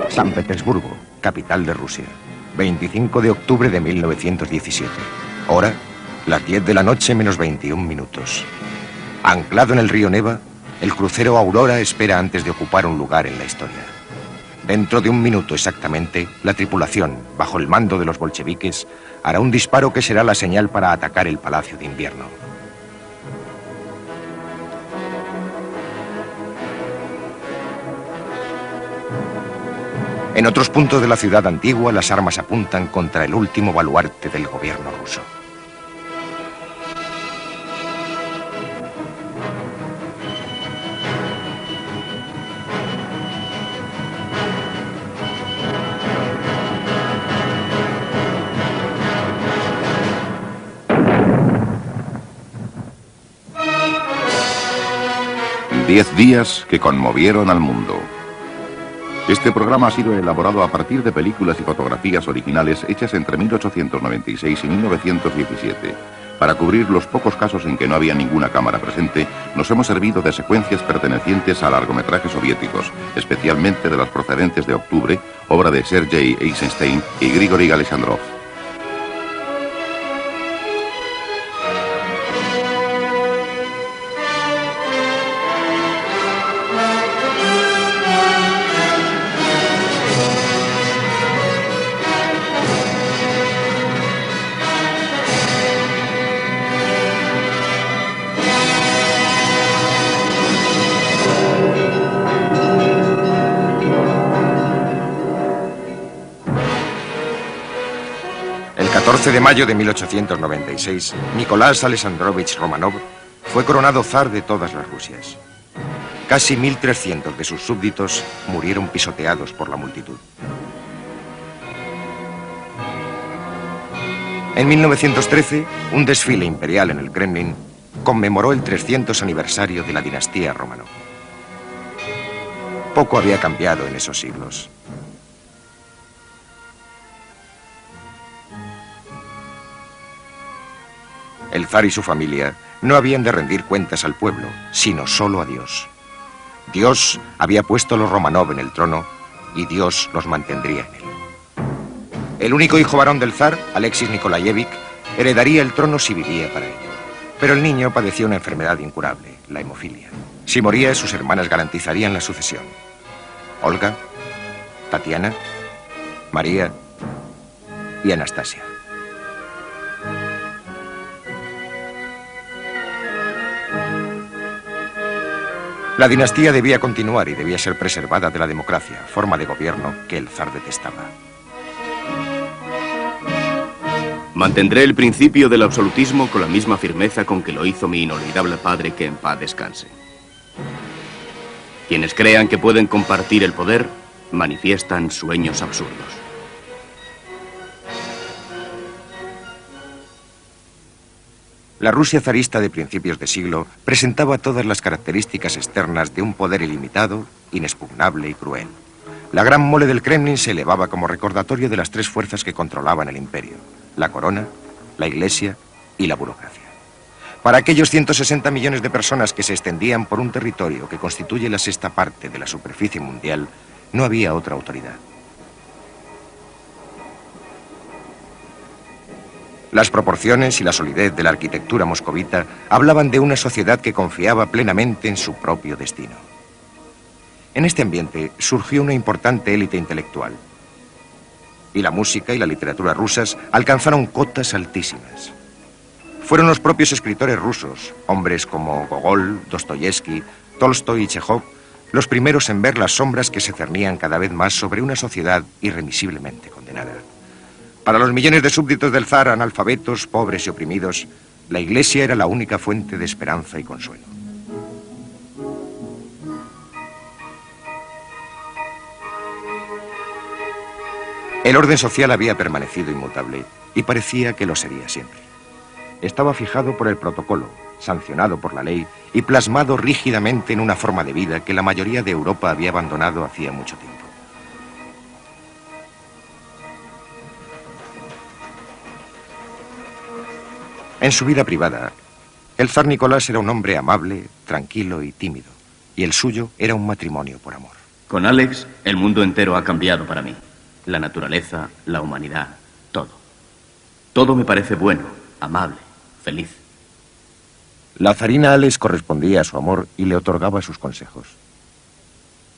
San Petersburgo, capital de Rusia. 25 de octubre de 1917. Hora, las 10 de la noche menos 21 minutos. Anclado en el río Neva, el crucero Aurora espera antes de ocupar un lugar en la historia. Dentro de un minuto exactamente, la tripulación, bajo el mando de los bolcheviques, hará un disparo que será la señal para atacar el Palacio de Invierno. En otros puntos de la ciudad antigua, las armas apuntan contra el último baluarte del gobierno ruso. Diez días que conmovieron al mundo. Este programa ha sido elaborado a partir de películas y fotografías originales hechas entre 1896 y 1917. Para cubrir los pocos casos en que no había ninguna cámara presente, nos hemos servido de secuencias pertenecientes a largometrajes soviéticos, especialmente de las procedentes de Octubre, obra de Sergei Eisenstein y Grigori Alexandrov. El 14 de mayo de 1896, Nicolás Alexandrovich Romanov fue coronado zar de todas las Rusias. Casi 1.300 de sus súbditos murieron pisoteados por la multitud. En 1913, un desfile imperial en el Kremlin conmemoró el 300 aniversario de la dinastía Romanov. Poco había cambiado en esos siglos. El zar y su familia no habían de rendir cuentas al pueblo, sino solo a Dios. Dios había puesto a los Romanov en el trono y Dios los mantendría en él. El único hijo varón del zar, Alexis Nikolayevich, heredaría el trono si vivía para ello. Pero el niño padecía una enfermedad incurable, la hemofilia. Si moría, sus hermanas garantizarían la sucesión. Olga, Tatiana, María y Anastasia. La dinastía debía continuar y debía ser preservada de la democracia, forma de gobierno que el zar detestaba. Mantendré el principio del absolutismo con la misma firmeza con que lo hizo mi inolvidable padre, que en paz descanse. Quienes crean que pueden compartir el poder, manifiestan sueños absurdos. La Rusia zarista de principios de siglo presentaba todas las características externas de un poder ilimitado, inexpugnable y cruel. La gran mole del Kremlin se elevaba como recordatorio de las tres fuerzas que controlaban el imperio: la corona, la iglesia y la burocracia. Para aquellos 160 millones de personas que se extendían por un territorio que constituye la sexta parte de la superficie mundial, no había otra autoridad. Las proporciones y la solidez de la arquitectura moscovita hablaban de una sociedad que confiaba plenamente en su propio destino. En este ambiente surgió una importante élite intelectual. Y la música y la literatura rusas alcanzaron cotas altísimas. Fueron los propios escritores rusos, hombres como Gogol, Dostoyevsky, Tolstoy y Chejov, los primeros en ver las sombras que se cernían cada vez más sobre una sociedad irremisiblemente condenada. Para los millones de súbditos del zar, analfabetos, pobres y oprimidos, la iglesia era la única fuente de esperanza y consuelo. El orden social había permanecido inmutable y parecía que lo sería siempre. Estaba fijado por el protocolo, sancionado por la ley y plasmado rígidamente en una forma de vida que la mayoría de Europa había abandonado hacía mucho tiempo. En su vida privada, el zar Nicolás era un hombre amable, tranquilo y tímido, y el suyo era un matrimonio por amor. Con Alex, el mundo entero ha cambiado para mí. La naturaleza, la humanidad, todo. Todo me parece bueno, amable, feliz. La zarina Alex correspondía a su amor y le otorgaba sus consejos.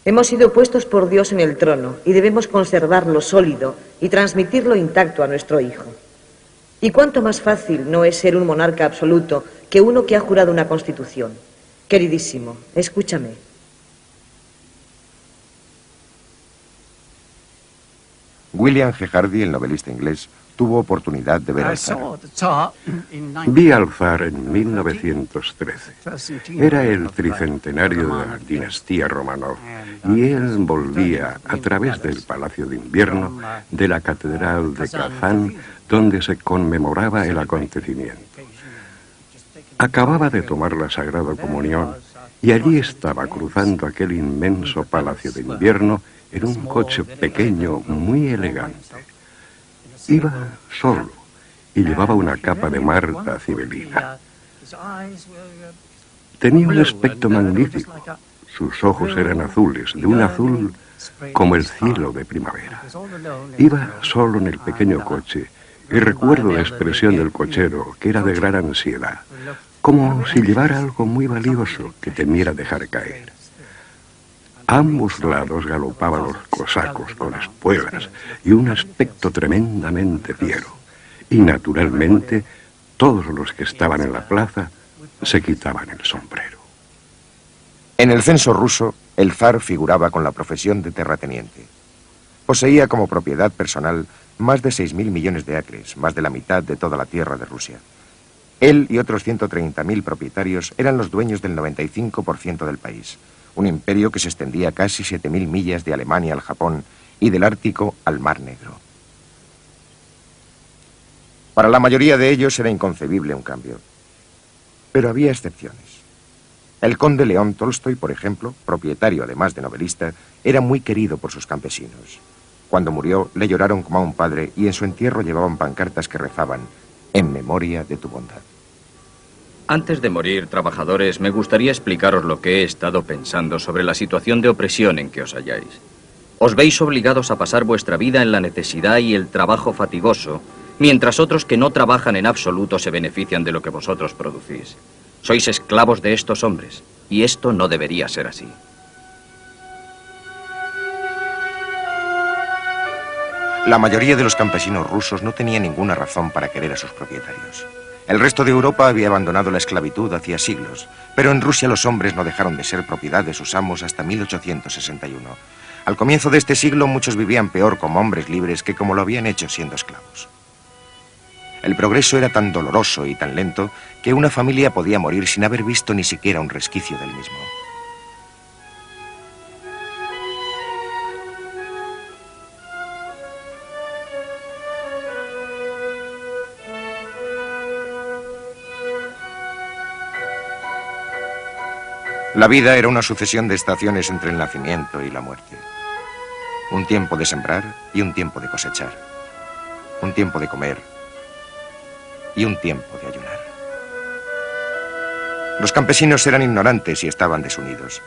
Hemos sido puestos por Dios en el trono y debemos conservarlo sólido y transmitirlo intacto a nuestro hijo. ¿Y cuánto más fácil no es ser un monarca absoluto que uno que ha jurado una constitución? Queridísimo, escúchame. William G. Hardy, el novelista inglés, tuvo oportunidad de ver al zar. Vi al zar en 1913. Era el tricentenario de la dinastía Romanov y él volvía a través del Palacio de Invierno de la Catedral de Kazán, donde se conmemoraba el acontecimiento. Acababa de tomar la Sagrada Comunión y allí estaba cruzando aquel inmenso Palacio de Invierno en un coche pequeño muy elegante. Iba solo y llevaba una capa de Marta cibelina. Tenía un aspecto magnífico. Sus ojos eran azules, de un azul como el cielo de primavera. Iba solo en el pequeño coche y recuerdo la expresión del cochero, que era de gran ansiedad, como si llevara algo muy valioso que temiera dejar caer. A ambos lados galopaban los cosacos con espuelas y un aspecto tremendamente fiero. Y naturalmente, todos los que estaban en la plaza se quitaban el sombrero. En el censo ruso, el zar figuraba con la profesión de terrateniente. Poseía como propiedad personal más de 6.000 millones de acres, más de la mitad de toda la tierra de Rusia. Él y otros 130.000 propietarios eran los dueños del 95% del país. Un imperio que se extendía casi 7.000 millas de Alemania al Japón y del Ártico al Mar Negro. Para la mayoría de ellos era inconcebible un cambio. Pero había excepciones. El conde León Tolstoy, por ejemplo, propietario además de novelista, era muy querido por sus campesinos. Cuando murió, le lloraron como a un padre y en su entierro llevaban pancartas que rezaban: en memoria de tu bondad. Antes de morir, trabajadores, me gustaría explicaros lo que he estado pensando sobre la situación de opresión en que os halláis. Os veis obligados a pasar vuestra vida en la necesidad y el trabajo fatigoso, mientras otros que no trabajan en absoluto se benefician de lo que vosotros producís. Sois esclavos de estos hombres, y esto no debería ser así. La mayoría de los campesinos rusos no tenía ninguna razón para querer a sus propietarios. El resto de Europa había abandonado la esclavitud hacía siglos, pero en Rusia los hombres no dejaron de ser propiedad de sus amos hasta 1861. Al comienzo de este siglo muchos vivían peor como hombres libres que como lo habían hecho siendo esclavos. El progreso era tan doloroso y tan lento que una familia podía morir sin haber visto ni siquiera un resquicio del mismo. La vida era una sucesión de estaciones entre el nacimiento y la muerte. Un tiempo de sembrar y un tiempo de cosechar. Un tiempo de comer y un tiempo de ayunar. Los campesinos eran ignorantes y estaban desunidos.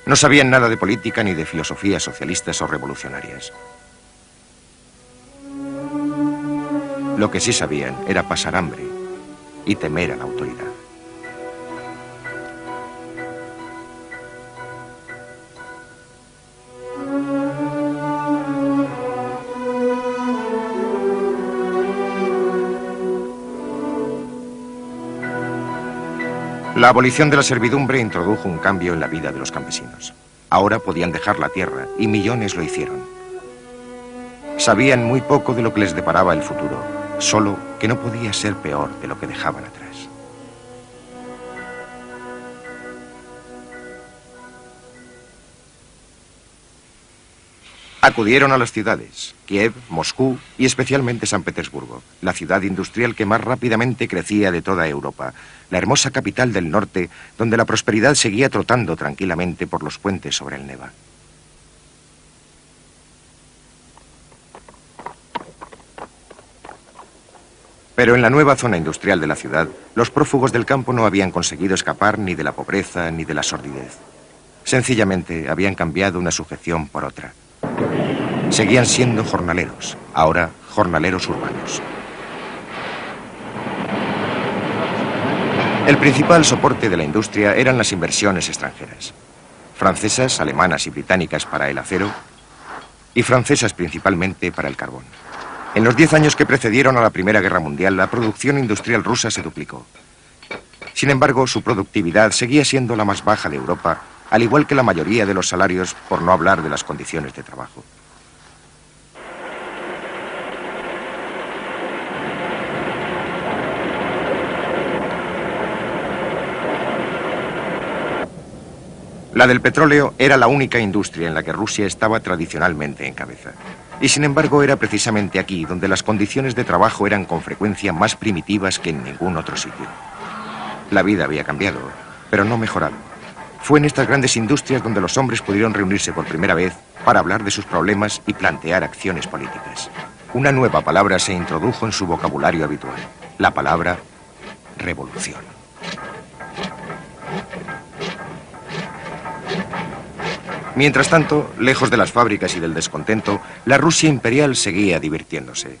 No sabían nada de política ni de filosofías socialistas o revolucionarias. Lo que sí sabían era pasar hambre y temer a la autoridad. La abolición de la servidumbre introdujo un cambio en la vida de los campesinos. Ahora podían dejar la tierra, y millones lo hicieron. Sabían muy poco de lo que les deparaba el futuro, solo que no podía ser peor de lo que dejaban atrás. Acudieron a las ciudades, Kiev, Moscú y especialmente San Petersburgo, la ciudad industrial que más rápidamente crecía de toda Europa, la hermosa capital del norte, donde la prosperidad seguía trotando tranquilamente por los puentes sobre el Neva. Pero en la nueva zona industrial de la ciudad, los prófugos del campo no habían conseguido escapar ni de la pobreza ni de la sordidez. Sencillamente habían cambiado una sujeción por otra. Seguían siendo jornaleros, ahora jornaleros urbanos. El principal soporte de la industria eran las inversiones extranjeras. Francesas, alemanas y británicas para el acero y francesas principalmente para el carbón. En los 10 años que precedieron a la Primera Guerra Mundial, la producción industrial rusa se duplicó. Sin embargo, su productividad seguía siendo la más baja de Europa, al igual que la mayoría de los salarios, por no hablar de las condiciones de trabajo. La del petróleo era la única industria en la que Rusia estaba tradicionalmente en cabeza. Y sin embargo era precisamente aquí donde las condiciones de trabajo eran con frecuencia más primitivas que en ningún otro sitio. La vida había cambiado, pero no mejorado. Fue en estas grandes industrias donde los hombres pudieron reunirse por primera vez para hablar de sus problemas y plantear acciones políticas. Una nueva palabra se introdujo en su vocabulario habitual, la palabra revolución. Mientras tanto, lejos de las fábricas y del descontento, la Rusia imperial seguía divirtiéndose.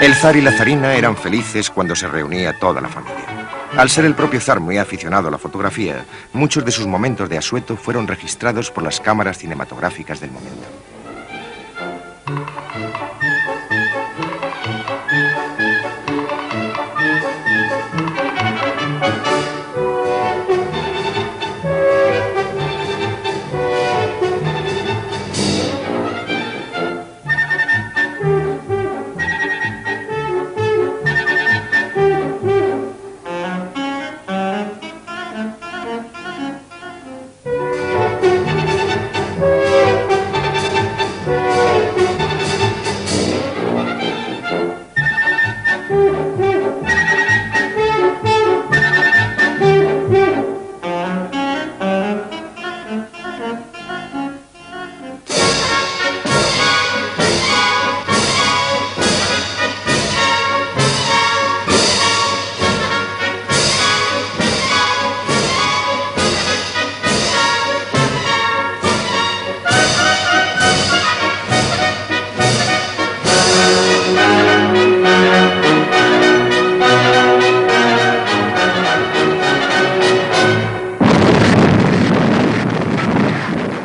El zar y la zarina eran felices cuando se reunía toda la familia. Al ser el propio zar muy aficionado a la fotografía, muchos de sus momentos de asueto fueron registrados por las cámaras cinematográficas del momento.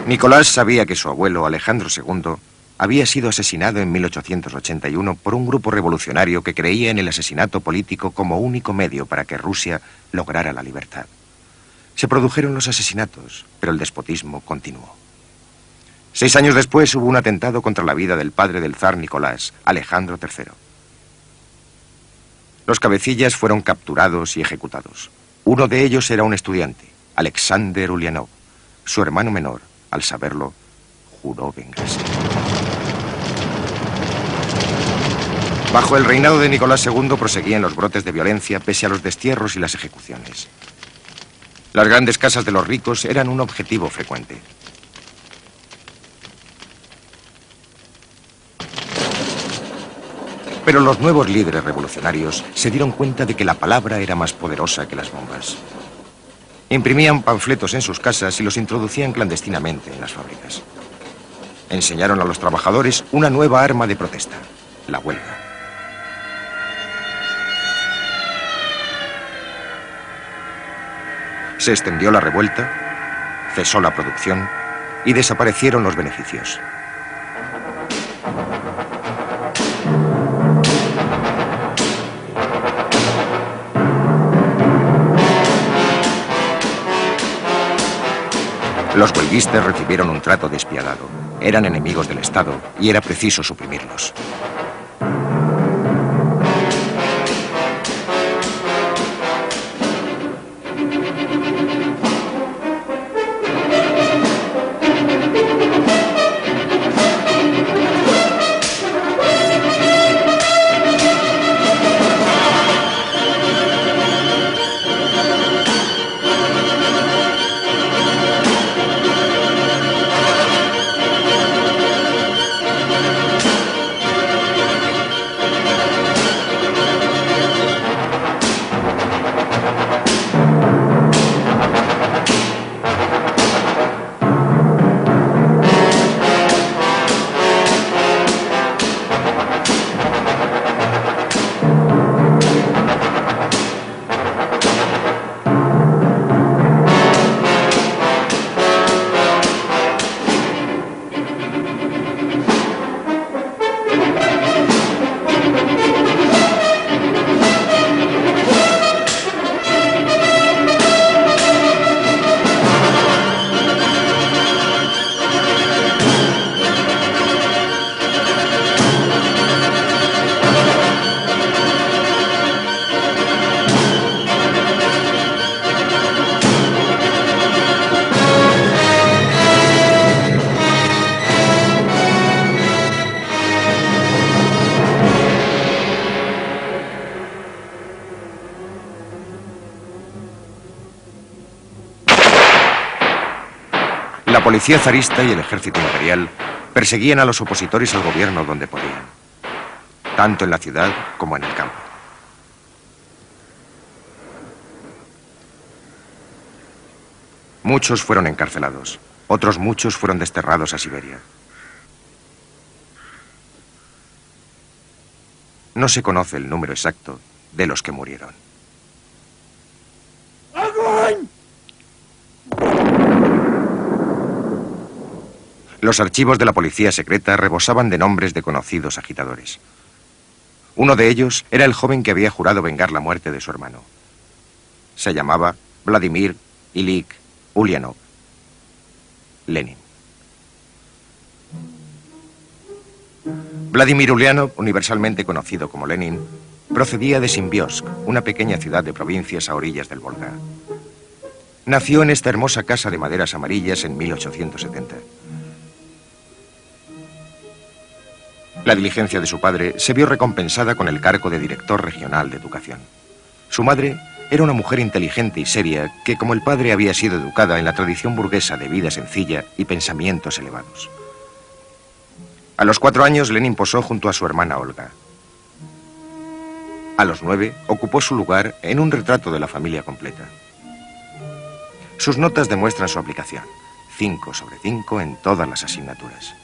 Nicolás sabía que su abuelo, Alejandro II, había sido asesinado en 1881 por un grupo revolucionario que creía en el asesinato político como único medio para que Rusia lograra la libertad. Se produjeron los asesinatos, pero el despotismo continuó. 6 años después hubo un atentado contra la vida del padre del zar Nicolás, Alejandro III. Los cabecillas fueron capturados y ejecutados. Uno de ellos era un estudiante, Alexander Ulyanov. Su hermano menor, al saberlo, juró vengarse. Bajo el reinado de Nicolás II proseguían los brotes de violencia pese a los destierros y las ejecuciones. Las grandes casas de los ricos eran un objetivo frecuente. Pero los nuevos líderes revolucionarios se dieron cuenta de que la palabra era más poderosa que las bombas. Imprimían panfletos en sus casas y los introducían clandestinamente en las fábricas. Enseñaron a los trabajadores una nueva arma de protesta, la huelga. Se extendió la revuelta, cesó la producción y desaparecieron los beneficios. Los huelguistas recibieron un trato despiadado. Eran enemigos del Estado y era preciso suprimirlos. La policía zarista y el ejército imperial perseguían a los opositores al gobierno donde podían, tanto en la ciudad como en el campo. Muchos fueron encarcelados, otros muchos fueron desterrados a Siberia. No se conoce el número exacto de los que murieron. Los archivos de la policía secreta rebosaban de nombres de conocidos agitadores. Uno de ellos era el joven que había jurado vengar la muerte de su hermano. Se llamaba Vladimir Ilich Ulyanov. Lenin. Vladimir Ulyanov, universalmente conocido como Lenin, procedía de Simbiosk, una pequeña ciudad de provincias a orillas del Volga. Nació en esta hermosa casa de maderas amarillas en 1870. La diligencia de su padre se vio recompensada con el cargo de director regional de educación. Su madre era una mujer inteligente y seria que, como el padre, había sido educada en la tradición burguesa de vida sencilla y pensamientos elevados. A los 4 años, Lenin posó junto a su hermana Olga. A los 9, ocupó su lugar en un retrato de la familia completa. Sus notas demuestran su aplicación, 5 sobre 5 en todas las asignaturas.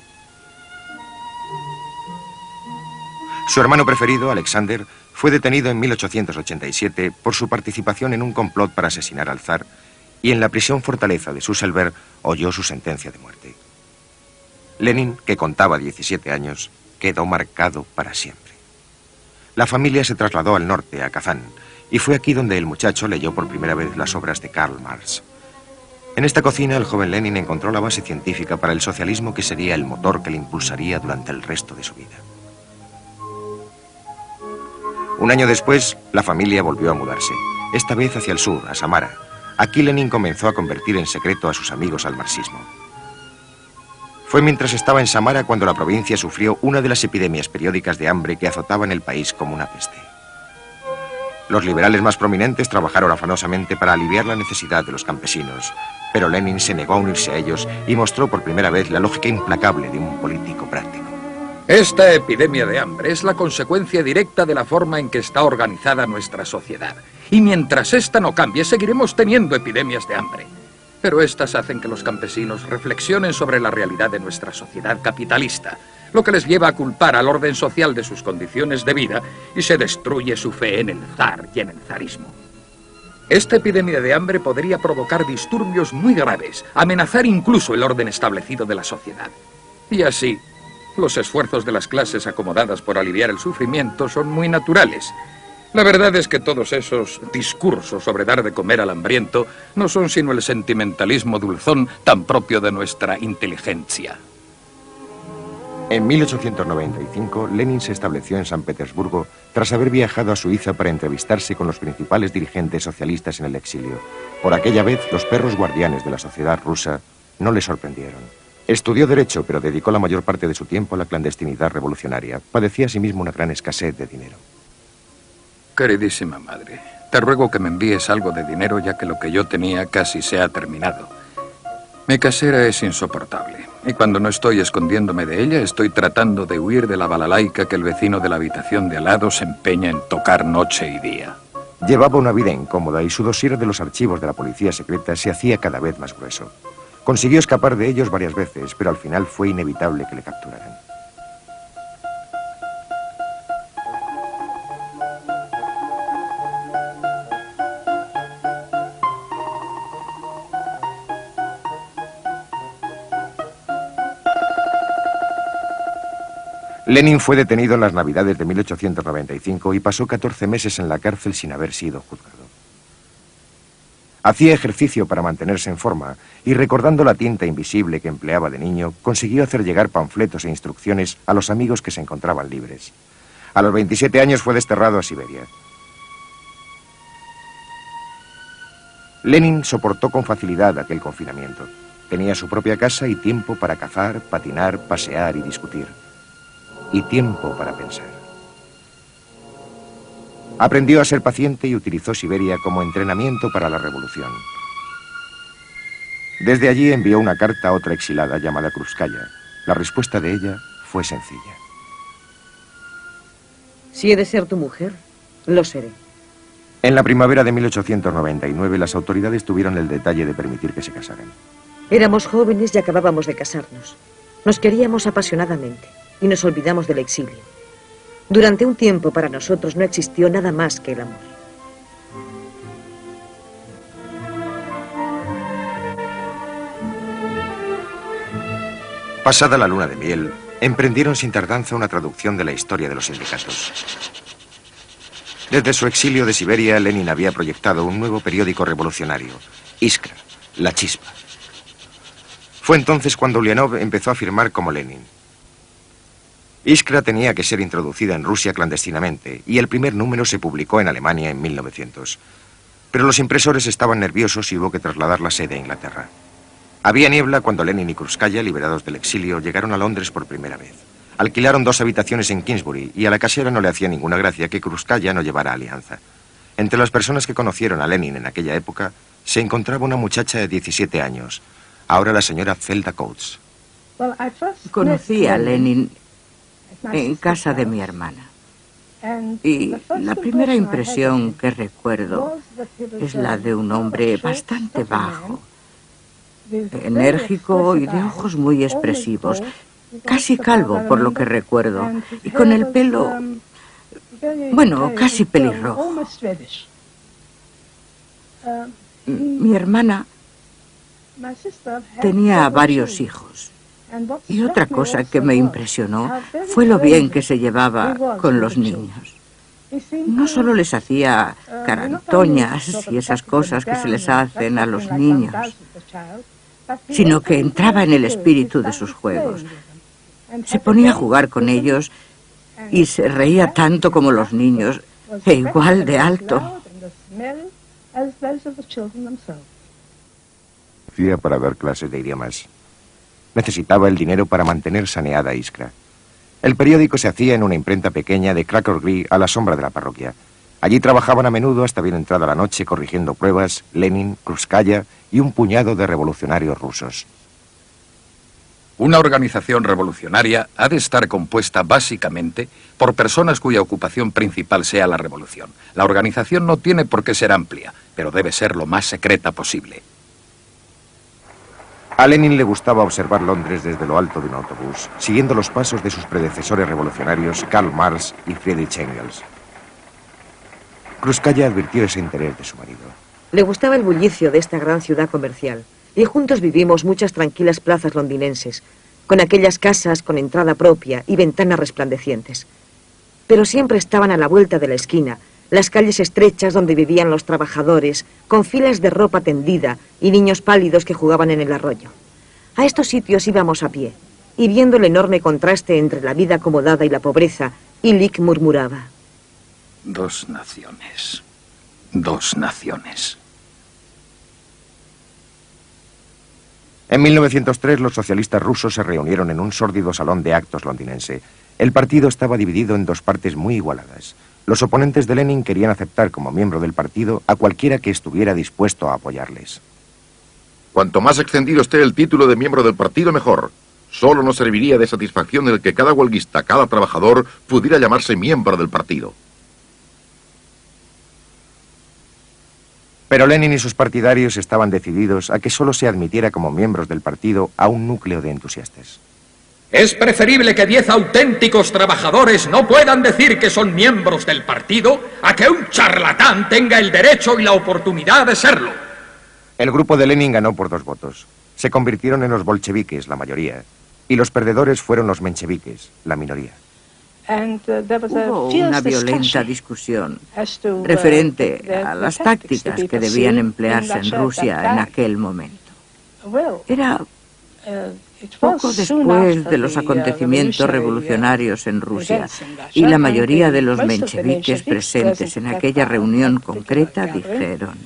Su hermano preferido, Alexander, fue detenido en 1887 por su participación en un complot para asesinar al zar y en la prisión fortaleza de Susselberg oyó su sentencia de muerte. Lenin, que contaba 17 años, quedó marcado para siempre. La familia se trasladó al norte, a Kazán, y fue aquí donde el muchacho leyó por primera vez las obras de Karl Marx. En esta cocina, el joven Lenin encontró la base científica para el socialismo que sería el motor que le impulsaría durante el resto de su vida. Un año después, la familia volvió a mudarse, esta vez hacia el sur, a Samara. Aquí Lenin comenzó a convertir en secreto a sus amigos al marxismo. Fue mientras estaba en Samara cuando la provincia sufrió una de las epidemias periódicas de hambre que azotaban el país como una peste. Los liberales más prominentes trabajaron afanosamente para aliviar la necesidad de los campesinos, pero Lenin se negó a unirse a ellos y mostró por primera vez la lógica implacable de un político práctico. Esta epidemia de hambre es la consecuencia directa de la forma en que está organizada nuestra sociedad. Y mientras esta no cambie, seguiremos teniendo epidemias de hambre. Pero estas hacen que los campesinos reflexionen sobre la realidad de nuestra sociedad capitalista, lo que les lleva a culpar al orden social de sus condiciones de vida y se destruye su fe en el zar y en el zarismo. Esta epidemia de hambre podría provocar disturbios muy graves, amenazar incluso el orden establecido de la sociedad. Y así, los esfuerzos de las clases acomodadas por aliviar el sufrimiento son muy naturales. La verdad es que todos esos discursos sobre dar de comer al hambriento no son sino el sentimentalismo dulzón tan propio de nuestra inteligencia. En 1895, Lenin se estableció en San Petersburgo tras haber viajado a Suiza para entrevistarse con los principales dirigentes socialistas en el exilio. Por aquella vez, los perros guardianes de la sociedad rusa no le sorprendieron. Estudió Derecho, pero dedicó la mayor parte de su tiempo a la clandestinidad revolucionaria. Padecía asimismo una gran escasez de dinero. Queridísima madre, te ruego que me envíes algo de dinero, ya que lo que yo tenía casi se ha terminado. Mi casera es insoportable, y cuando no estoy escondiéndome de ella, estoy tratando de huir de la balalaica que el vecino de la habitación de al lado se empeña en tocar noche y día. Llevaba una vida incómoda y su dossier de los archivos de la policía secreta se hacía cada vez más grueso. Consiguió escapar de ellos varias veces, pero al final fue inevitable que le capturaran. Lenin fue detenido en las Navidades de 1895 y pasó 14 meses en la cárcel sin haber sido juzgado. Hacía ejercicio para mantenerse en forma y, recordando la tinta invisible que empleaba de niño, consiguió hacer llegar panfletos e instrucciones a los amigos que se encontraban libres. A los 27 años fue desterrado a Siberia. Lenin soportó con facilidad aquel confinamiento. Tenía su propia casa y tiempo para cazar, patinar, pasear y discutir. Y tiempo para pensar. Aprendió a ser paciente y utilizó Siberia como entrenamiento para la revolución. Desde allí envió una carta a otra exilada llamada Krúpskaya. La respuesta de ella fue sencilla. Si he de ser tu mujer, lo seré. En la primavera de 1899 las autoridades tuvieron el detalle de permitir que se casaran. Éramos jóvenes y acabábamos de casarnos. Nos queríamos apasionadamente y nos olvidamos del exilio. Durante un tiempo para nosotros no existió nada más que el amor. Pasada la luna de miel, emprendieron sin tardanza una traducción de la historia de los sindicatos. Desde su exilio de Siberia, Lenin había proyectado un nuevo periódico revolucionario, Iskra, La Chispa. Fue entonces cuando Ulianov empezó a firmar como Lenin. Iskra tenía que ser introducida en Rusia clandestinamente y el primer número se publicó en Alemania en 1900. Pero los impresores estaban nerviosos y hubo que trasladar la sede a Inglaterra. Había niebla cuando Lenin y Krúpskaya, liberados del exilio, llegaron a Londres por primera vez. Alquilaron 2 habitaciones en Kingsbury y a la casera no le hacía ninguna gracia que Krúpskaya no llevara alianza. Entre las personas que conocieron a Lenin en aquella época se encontraba una muchacha de 17 años, ahora la señora Zelda Coates. Conocí a Lenin en casa de mi hermana. Y la primera impresión que recuerdo es la de un hombre bastante bajo, enérgico y de ojos muy expresivos, casi calvo por lo que recuerdo, y con el pelo, bueno, casi pelirrojo. Mi hermana tenía varios hijos. Y otra cosa que me impresionó fue lo bien que se llevaba con los niños. No solo les hacía carantoñas y esas cosas que se les hacen a los niños, sino que entraba en el espíritu de sus juegos. Se ponía a jugar con ellos y se reía tanto como los niños, e igual de alto. Hacía para dar clases de idiomas. Necesitaba el dinero para mantener saneada Iskra. El periódico se hacía en una imprenta pequeña de Krakow Gris a la sombra de la parroquia. Allí trabajaban a menudo hasta bien entrada la noche corrigiendo pruebas Lenin, Krúpskaya y un puñado de revolucionarios rusos. Una organización revolucionaria ha de estar compuesta básicamente por personas cuya ocupación principal sea la revolución. La organización no tiene por qué ser amplia, pero debe ser lo más secreta posible. A Lenin le gustaba observar Londres desde lo alto de un autobús, siguiendo los pasos de sus predecesores revolucionarios Karl Marx y Friedrich Engels. Krúpskaya advirtió ese interés de su marido. Le gustaba el bullicio de esta gran ciudad comercial, y juntos vivimos muchas tranquilas plazas londinenses, con aquellas casas con entrada propia y ventanas resplandecientes. Pero siempre estaban a la vuelta de la esquina las calles estrechas donde vivían los trabajadores, con filas de ropa tendida y niños pálidos que jugaban en el arroyo. A estos sitios íbamos a pie, y viendo el enorme contraste entre la vida acomodada y la pobreza, Illich murmuraba: Dos naciones. Dos naciones. En 1903 los socialistas rusos se reunieron en un sórdido salón de actos londinense. El partido estaba dividido en dos partes muy igualadas. Los oponentes de Lenin querían aceptar como miembro del partido a cualquiera que estuviera dispuesto a apoyarles. Cuanto más extendido esté el título de miembro del partido, mejor. Solo nos serviría de satisfacción el que cada huelguista, cada trabajador, pudiera llamarse miembro del partido. Pero Lenin y sus partidarios estaban decididos a que solo se admitiera como miembros del partido a un núcleo de entusiastas. Es preferible que 10 auténticos trabajadores no puedan decir que son miembros del partido a que un charlatán tenga el derecho y la oportunidad de serlo. El grupo de Lenin ganó por 2 votos. Se convirtieron en los bolcheviques, la mayoría, y los perdedores fueron los mencheviques, la minoría. Hubo una violenta discusión referente a las tácticas que debían emplearse en Rusia en aquel momento. Era poco después de los acontecimientos revolucionarios en Rusia, y la mayoría de los mencheviques presentes en aquella reunión concreta dijeron: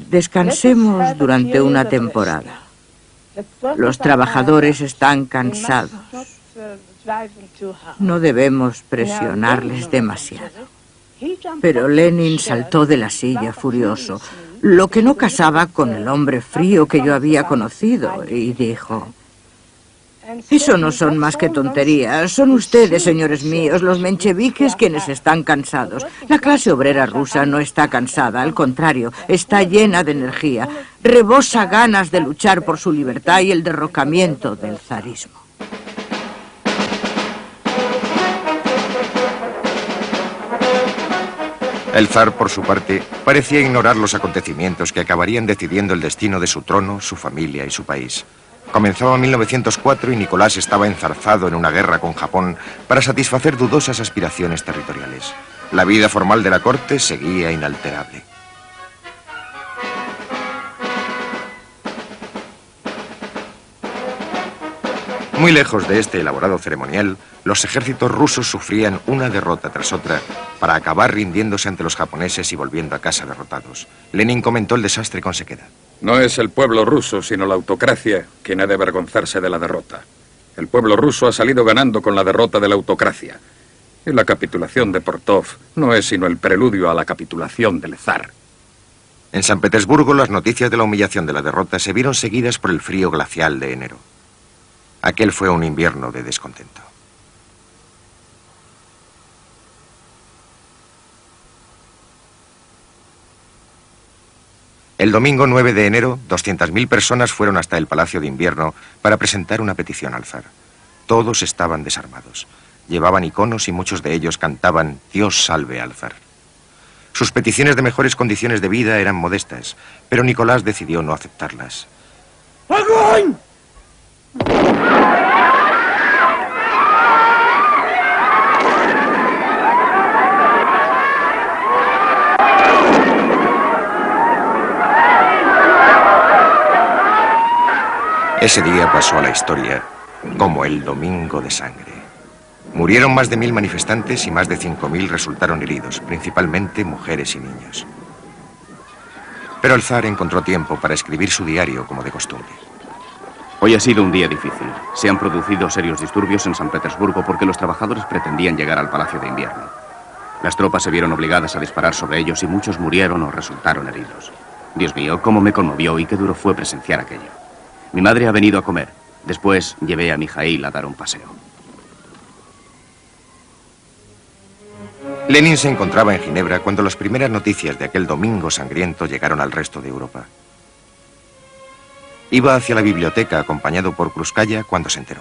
descansemos durante una temporada. Los trabajadores están cansados. No debemos presionarles demasiado. Pero Lenin saltó de la silla furioso, lo que no casaba con el hombre frío que yo había conocido, y dijo: eso no son más que tonterías. Son ustedes, señores míos, los mencheviques, quienes están cansados. La clase obrera rusa no está cansada, al contrario, está llena de energía. Rebosa ganas de luchar por su libertad y el derrocamiento del zarismo. El zar, por su parte, parecía ignorar los acontecimientos que acabarían decidiendo el destino de su trono, su familia y su país. Comenzaba 1904 y Nicolás estaba enzarzado en una guerra con Japón para satisfacer dudosas aspiraciones territoriales. La vida formal de la corte seguía inalterable. Muy lejos de este elaborado ceremonial, los ejércitos rusos sufrían una derrota tras otra para acabar rindiéndose ante los japoneses y volviendo a casa derrotados. Lenin comentó el desastre con sequedad. No es el pueblo ruso, sino la autocracia, quien ha de avergonzarse de la derrota. El pueblo ruso ha salido ganando con la derrota de la autocracia. Y la capitulación de Portov no es sino el preludio a la capitulación del zar. En San Petersburgo, las noticias de la humillación de la derrota se vieron seguidas por el frío glacial de enero. Aquel fue un invierno de descontento. El domingo 9 de enero, 200.000 personas fueron hasta el Palacio de Invierno para presentar una petición al zar. Todos estaban desarmados. Llevaban iconos y muchos de ellos cantaban «Dios salve al zar». Sus peticiones de mejores condiciones de vida eran modestas, pero Nicolás decidió no aceptarlas. ¡Agón! Ese día pasó a la historia como el Domingo de Sangre. Murieron más de 1000 manifestantes y más de 5000 resultaron heridos, principalmente mujeres y niños. Pero el zar encontró tiempo para escribir su diario como de costumbre. Hoy ha sido un día difícil. Se han producido serios disturbios en San Petersburgo porque los trabajadores pretendían llegar al Palacio de Invierno. Las tropas se vieron obligadas a disparar sobre ellos y muchos murieron o resultaron heridos. Dios mío, cómo me conmovió y qué duro fue presenciar aquello. Mi madre ha venido a comer. Después llevé a Mijaíl a dar un paseo. Lenin se encontraba en Ginebra cuando las primeras noticias de aquel domingo sangriento llegaron al resto de Europa. Iba hacia la biblioteca acompañado por Krúpskaya cuando se enteró.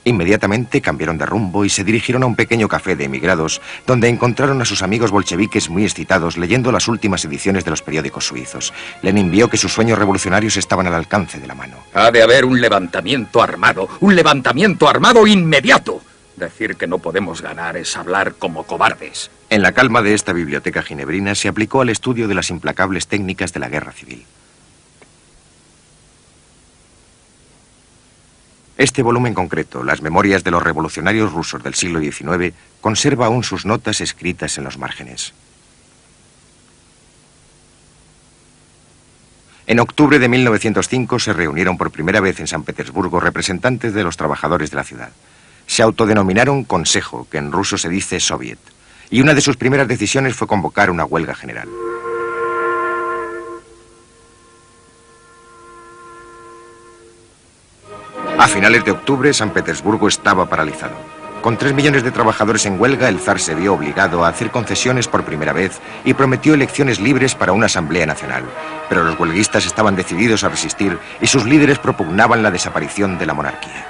Inmediatamente cambiaron de rumbo y se dirigieron a un pequeño café de emigrados donde encontraron a sus amigos bolcheviques muy excitados leyendo las últimas ediciones de los periódicos suizos. Lenin vio que sus sueños revolucionarios estaban al alcance de la mano. Ha de haber un levantamiento armado inmediato. Decir que no podemos ganar es hablar como cobardes. En la calma de esta biblioteca ginebrina se aplicó al estudio de las implacables técnicas de la guerra civil. Este volumen concreto, Las memorias de los revolucionarios rusos del siglo XIX, conserva aún sus notas escritas en los márgenes. En octubre de 1905 se reunieron por primera vez en San Petersburgo representantes de los trabajadores de la ciudad. Se autodenominaron Consejo, que en ruso se dice Soviet, y una de sus primeras decisiones fue convocar una huelga general. A finales de octubre, San Petersburgo estaba paralizado. Con 3 millones de trabajadores en huelga, el zar se vio obligado a hacer concesiones por primera vez y prometió elecciones libres para una asamblea nacional. Pero los huelguistas estaban decididos a resistir y sus líderes propugnaban la desaparición de la monarquía.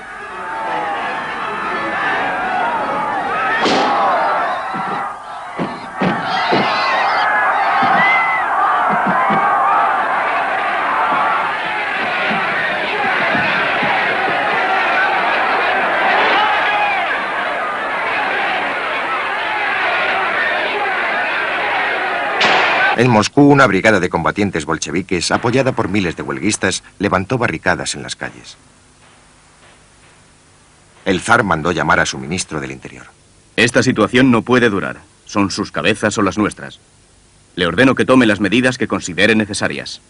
En Moscú, una brigada de combatientes bolcheviques, apoyada por miles de huelguistas, levantó barricadas en las calles. El zar mandó llamar a su ministro del Interior. Esta situación no puede durar. Son sus cabezas o las nuestras. Le ordeno que tome las medidas que considere necesarias.